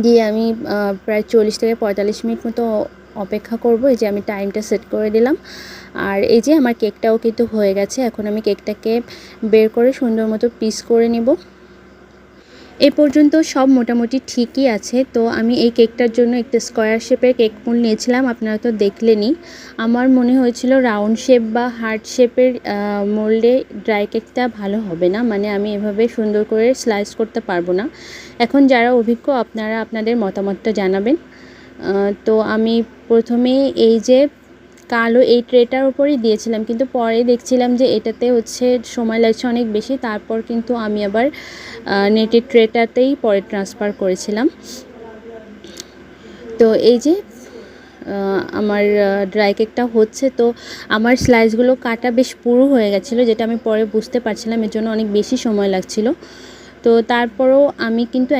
দিয়ে আমি প্রায় 40 থেকে 45 মিনিট মতো অপেক্ষা করব। এই যে আমি টাইমটা সেট করে দিলাম। আর এই যে আমার কেকটাও কিন্তু হয়ে গেছে। এখন আমি কেকটাকে বের করে সুন্দর মতো পিস করে নেব। এ পর্যন্ত সব মোটামুটি ঠিকই আছে। তো আমি এই কেকটার জন্য একটা স্কোয়ার শেপের কেক মোল্ড নিয়েছিলাম, আপনারা তো দেখলেনই। আমার মনে হয়েছিল রাউন্ড শেপ বা হার্ট শেপের মোল্ডে ড্রাই কেকটা ভালো হবে না, মানে আমি এভাবে সুন্দর করে স্লাইস করতে পারবো না। এখন যারা অভিজ্ঞ আপনারা আপনাদের মতামতটা জানাবেন। তো আমি প্রথমে এই যে কালো এই ট্রেটার উপরেই দিয়েছিলাম, কিন্তু পরে দেখছিলাম যে এটাতে হচ্ছে সময় লাগছে অনেক বেশি। তারপর কিন্তু আমি আবার নেটের ট্রেটাতেই পরে ট্রান্সফার করেছিলাম। তো এই যে আমার ড্রাই কেকটা হচ্ছে। তো আমার স্লাইসগুলো কাটা বেশ পুরু হয়ে গেছিলো, যেটা আমি পরে বুঝতে পারছিলাম, এর জন্য অনেক বেশি সময় লাগছিল। তো তারপরেও আমি কিন্তু